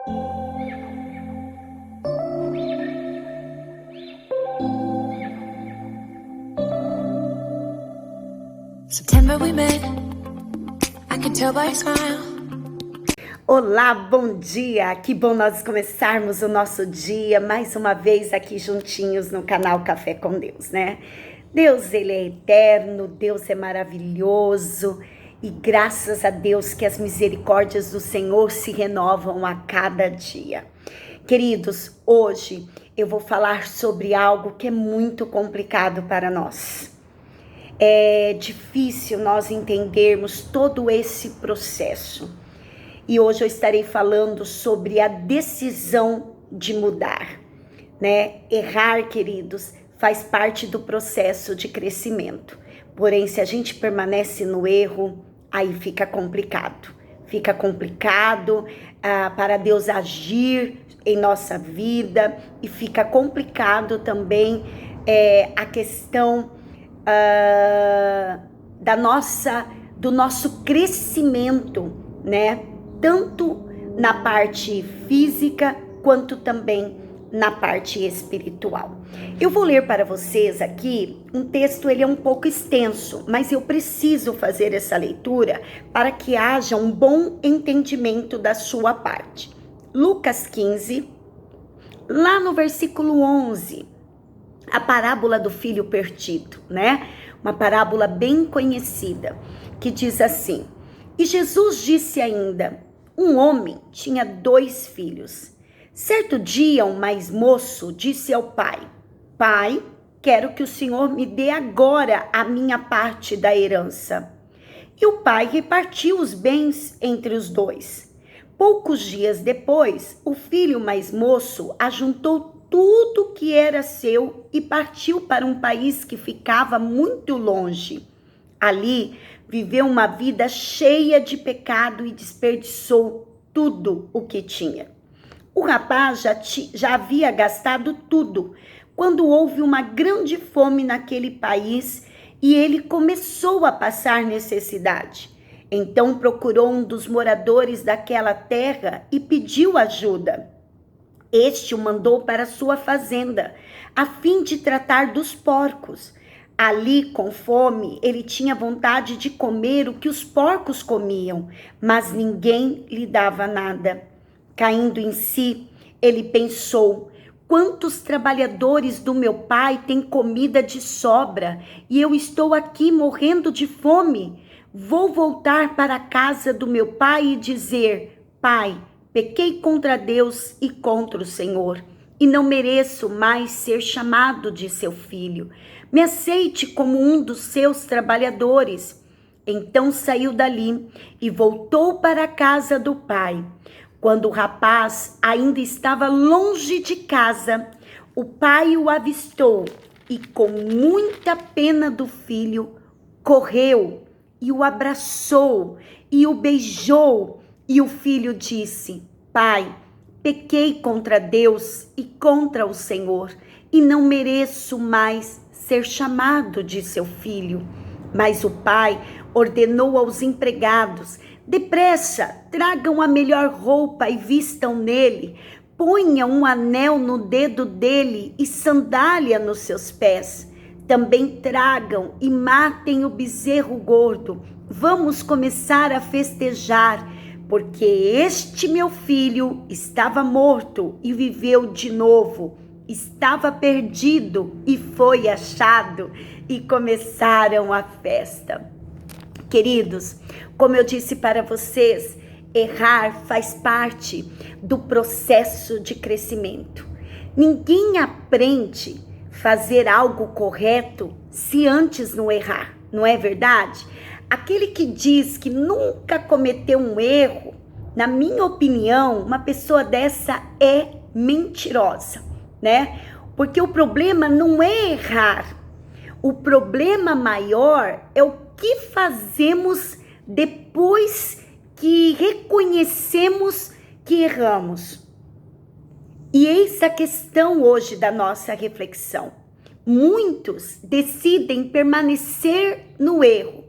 September we met, I can tell by your smile. Olá, bom dia! Que bom nós começarmos o nosso dia mais uma vez aqui juntinhos no canal Café com Deus, né? Deus, Ele é eterno, Deus é maravilhoso e graças a Deus que as misericórdias do Senhor se renovam a cada dia. Queridos, hoje eu vou falar sobre algo que é muito complicado para nós. É difícil nós entendermos todo esse processo. E hoje eu estarei falando sobre a decisão de mudar, né? Errar, queridos, faz parte do processo de crescimento. Porém, se a gente permanece no erro, aí fica complicado. Fica complicado para Deus agir em nossa vida e fica complicado também a questão do nosso crescimento, né? Tanto na parte física, quanto também na parte espiritual. Eu vou ler para vocês aqui um texto, ele é um pouco extenso, mas eu preciso fazer essa leitura para que haja um bom entendimento da sua parte. Lucas 15, lá no versículo 11, a parábola do filho perdido, né? Uma parábola bem conhecida, que diz assim: E Jesus disse ainda: um homem tinha 2 filhos. Certo dia, um mais moço disse ao pai: Pai, quero que o senhor me dê agora a minha parte da herança. E o pai repartiu os bens entre os 2. Poucos dias depois, o filho mais moço ajuntou tudo que era seu e partiu para um país que ficava muito longe. Ali, viveu uma vida cheia de pecado e desperdiçou tudo o que tinha. O rapaz já havia gastado tudo quando houve uma grande fome naquele país e ele começou a passar necessidade. Então procurou um dos moradores daquela terra e pediu ajuda. Este o mandou para sua fazenda, a fim de tratar dos porcos. Ali, com fome, ele tinha vontade de comer o que os porcos comiam, mas ninguém lhe dava nada. Caindo em si, ele pensou: quantos trabalhadores do meu pai têm comida de sobra e eu estou aqui morrendo de fome? Vou voltar para a casa do meu pai e dizer: Pai, pequei contra Deus e contra o Senhor, e não mereço mais ser chamado de seu filho. Me aceite como um dos seus trabalhadores. Então saiu dali e voltou para a casa do pai. Quando o rapaz ainda estava longe de casa, o pai o avistou e, com muita pena do filho, correu e o abraçou e o beijou. E o filho disse: Pai, pequei contra Deus e contra o Senhor, e não mereço mais ser chamado de seu filho. Mas o pai ordenou aos empregados: depressa, tragam a melhor roupa e vistam nele, ponham um anel no dedo dele e sandália nos seus pés. Também tragam e matem o bezerro gordo. Vamos começar a festejar, porque este meu filho estava morto e viveu de novo. Estava perdido e foi achado, e começaram a festa. Queridos, como eu disse para vocês, errar faz parte do processo de crescimento. Ninguém aprende a fazer algo correto se antes não errar, não é verdade? Aquele que diz que nunca cometeu um erro, na minha opinião, uma pessoa dessa é mentirosa, né? Porque o problema não é errar. O problema maior é o que fazemos depois que reconhecemos que erramos. E eis a questão hoje da nossa reflexão. Muitos decidem permanecer no erro.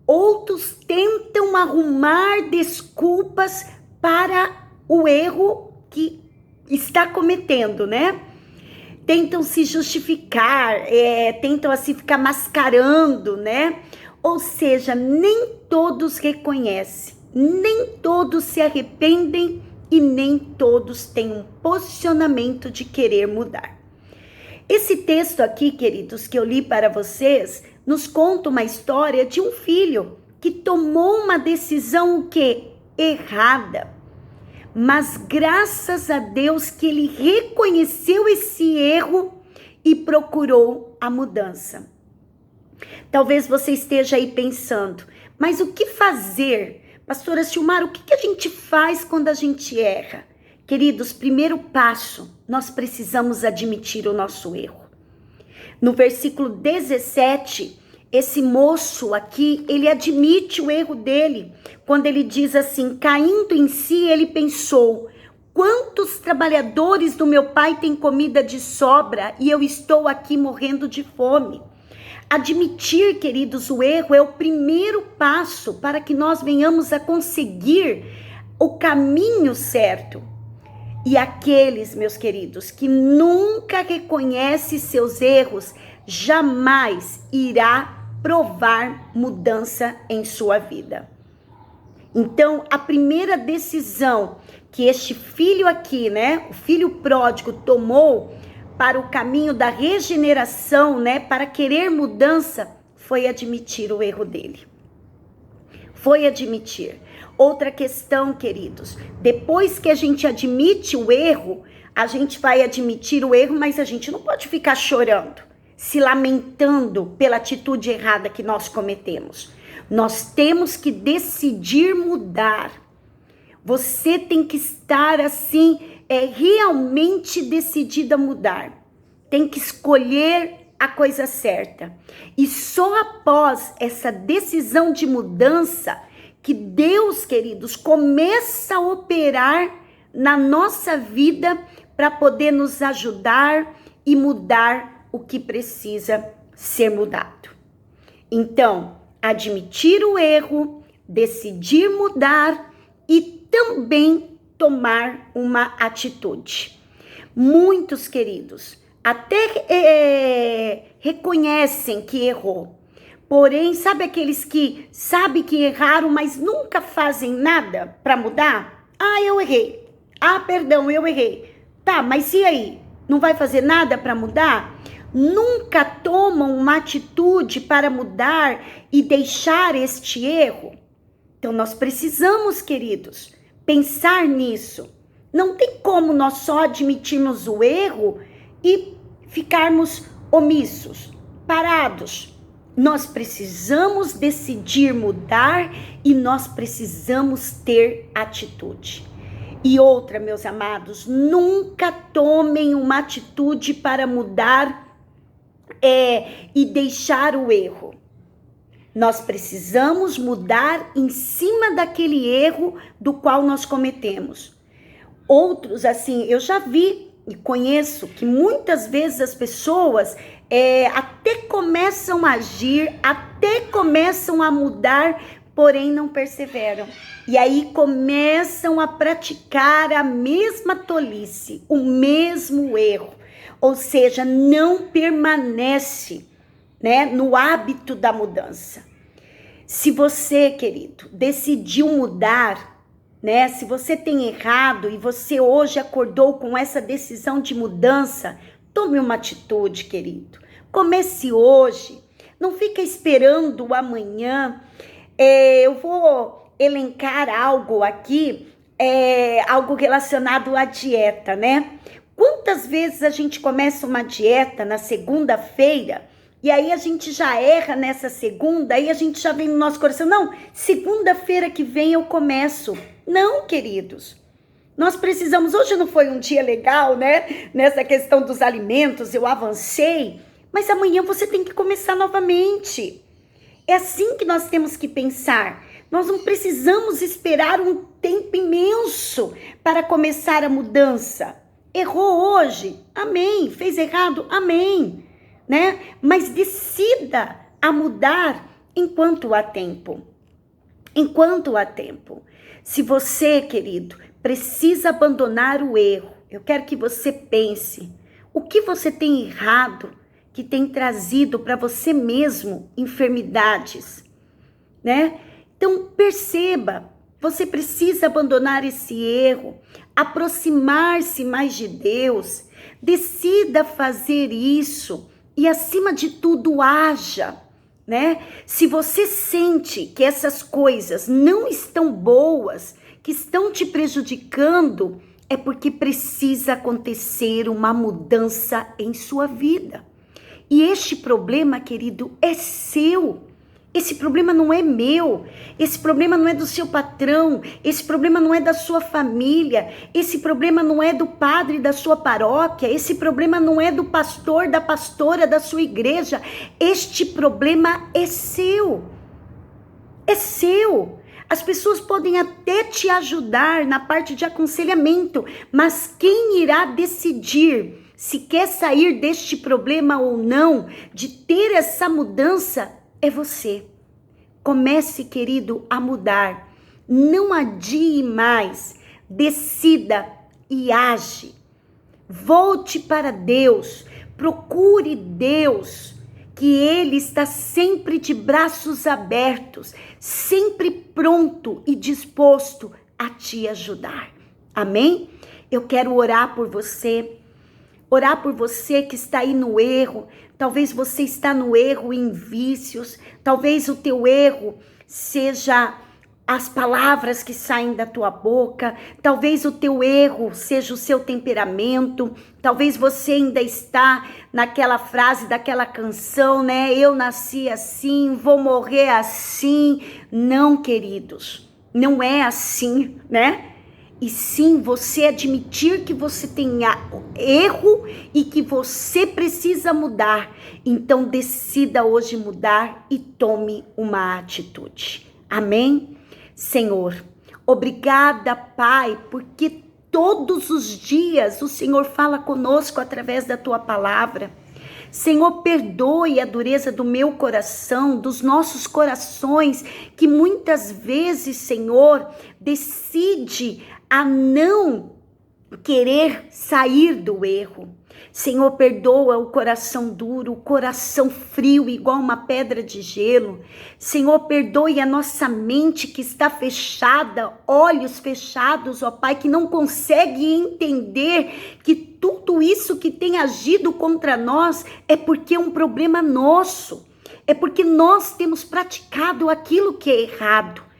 Outros tentam arrumar desculpas para o erro que está cometendo, né? Tentam se justificar, tentam assim ficar mascarando, né? Ou seja, nem todos reconhecem, nem todos se arrependem e nem todos têm um posicionamento de querer mudar. Esse texto aqui, queridos, que eu li para vocês, nos conta uma história de um filho que tomou uma decisão o quê? Errada. Mas graças a Deus que ele reconheceu esse erro e procurou a mudança. Talvez você esteja aí pensando, mas o que fazer? Pastora Silmara, o que a gente faz quando a gente erra? Queridos, primeiro passo, nós precisamos admitir o nosso erro. No versículo 17, esse moço aqui, ele admite o erro dele. Quando ele diz assim, caindo em si, ele pensou, quantos trabalhadores do meu pai têm comida de sobra e eu estou aqui morrendo de fome? Admitir, queridos, o erro é o primeiro passo para que nós venhamos a conseguir o caminho certo. E aqueles, meus queridos, que nunca reconhecem seus erros, jamais irá provar mudança em sua vida. Então, a primeira decisão que este filho aqui, né, o filho pródigo tomou para o caminho da regeneração, né, para querer mudança, foi admitir o erro dele. Foi admitir. Outra questão, queridos, depois que a gente admite o erro, a gente vai admitir o erro, mas a gente não pode ficar chorando, se lamentando pela atitude errada que nós cometemos. Nós temos que decidir mudar. Você tem que estar assim, realmente decidida a mudar. Tem que escolher a coisa certa. E só após essa decisão de mudança que Deus, queridos, começa a operar na nossa vida para poder nos ajudar e mudar o que precisa ser mudado. Então, admitir o erro, decidir mudar e também tomar uma atitude. Muitos, queridos, até reconhecem que errou. Porém, sabe aqueles que sabem que erraram, mas nunca fazem nada para mudar? Ah, eu errei. Ah, perdão, eu errei. Tá, mas e aí? Não vai fazer nada para mudar? Nunca tomam uma atitude para mudar e deixar este erro? Então, nós precisamos, queridos, pensar nisso. Não tem como nós só admitirmos o erro e ficarmos omissos, parados. Nós precisamos decidir mudar e nós precisamos ter atitude. E outra, meus amados, nunca tomem uma atitude para mudar e deixar o erro. Nós precisamos mudar em cima daquele erro do qual nós cometemos. Outros, assim, eu já vi e conheço que muitas vezes as pessoas até começam a agir, até começam a mudar, porém não perseveram. E aí começam a praticar a mesma tolice, o mesmo erro. Ou seja, não permanece, né, no hábito da mudança. Se você, querido, decidiu mudar, né, se você tem errado e você hoje acordou com essa decisão de mudança, tome uma atitude, querido. Comece hoje. Não fica esperando o amanhã. Eu vou elencar algo aqui, algo relacionado à dieta, né? Quantas vezes a gente começa uma dieta na segunda-feira e aí a gente já erra nessa segunda, aí a gente já vem no nosso coração, não, segunda-feira que vem eu começo. Não, queridos. Nós precisamos, hoje não foi um dia legal, né? Nessa questão dos alimentos, eu avancei, mas amanhã você tem que começar novamente. É assim que nós temos que pensar. Nós não precisamos esperar um tempo imenso para começar a mudança. Errou hoje? Amém. Fez errado? Amém. Né? Mas decida a mudar enquanto há tempo. Enquanto há tempo. Se você, querido, precisa abandonar o erro. Eu quero que você pense, o que você tem errado que tem trazido para você mesmo enfermidades, né? Então perceba, você precisa abandonar esse erro, aproximar-se mais de Deus, decida fazer isso e acima de tudo haja, né? Se você sente que essas coisas não estão boas, que estão te prejudicando, é porque precisa acontecer uma mudança em sua vida. E este problema, querido, é seu. Esse problema não é meu, esse problema não é do seu patrão, esse problema não é da sua família, esse problema não é do padre da sua paróquia, esse problema não é do pastor, da pastora da sua igreja, este problema é seu. É seu. As pessoas podem até te ajudar na parte de aconselhamento, mas quem irá decidir se quer sair deste problema ou não, de ter essa mudança, é você. Comece, querido, a mudar. Não adie mais. Decida e age. Volte para Deus. Procure Deus, que Ele está sempre de braços abertos, sempre pronto e disposto a te ajudar. Amém? Eu quero orar por você. Orar por você que está aí no erro. Talvez você está no erro em vícios. Talvez o teu erro seja as palavras que saem da tua boca. Talvez o teu erro seja o seu temperamento. Talvez você ainda está naquela frase daquela canção, né? Eu nasci assim, vou morrer assim. Não, queridos, não é assim, né? E sim, você admitir que você tem erro e que você precisa mudar. Então decida hoje mudar e tome uma atitude. Amém? Senhor, obrigada, Pai, porque todos os dias o Senhor fala conosco através da tua palavra. Senhor, perdoe a dureza do meu coração, dos nossos corações, que muitas vezes, Senhor, decide a não querer sair do erro. Senhor, perdoa o coração duro, o coração frio, igual uma pedra de gelo. Senhor, perdoe a nossa mente que está fechada, olhos fechados, ó Pai, que não consegue entender que tudo isso que tem agido contra nós é porque é um problema nosso. É porque nós temos praticado aquilo que é errado.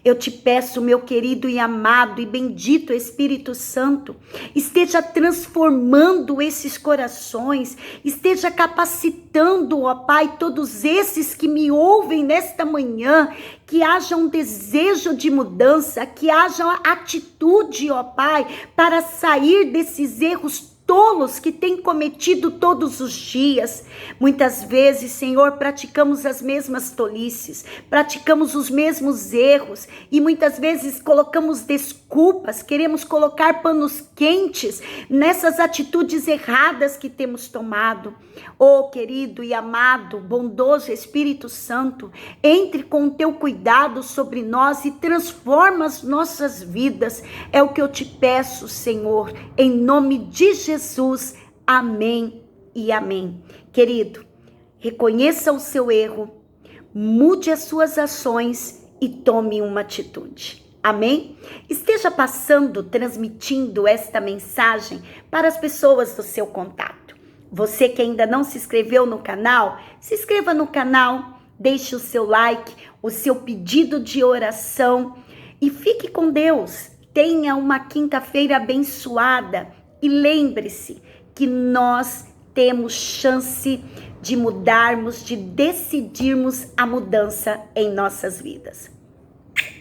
Eu te peço, meu querido e amado e bendito Espírito Santo, esteja transformando esses corações, esteja capacitando, ó Pai, todos esses que me ouvem nesta manhã, que haja um desejo de mudança, que haja uma atitude, ó Pai, para sair desses erros tolos que tem cometido todos os dias. Muitas vezes, Senhor, praticamos as mesmas tolices, praticamos os mesmos erros e muitas vezes colocamos desculpas, queremos colocar panos quentes nessas atitudes erradas que temos tomado. Oh, querido e amado, bondoso Espírito Santo, entre com o teu cuidado sobre nós e transforma as nossas vidas. É o que eu te peço, Senhor, em nome de Jesus. Amém e amém. Querido, reconheça o seu erro, mude as suas ações e tome uma atitude. Amém? Esteja passando, transmitindo esta mensagem para as pessoas do seu contato. Você que ainda não se inscreveu no canal, se inscreva no canal, deixe o seu like, o seu pedido de oração e fique com Deus. Tenha uma quinta-feira abençoada e lembre-se que nós temos chance de mudarmos, de decidirmos a mudança em nossas vidas.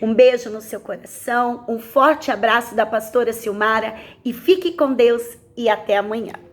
Um beijo no seu coração, um forte abraço da pastora Silmara e fique com Deus e até amanhã.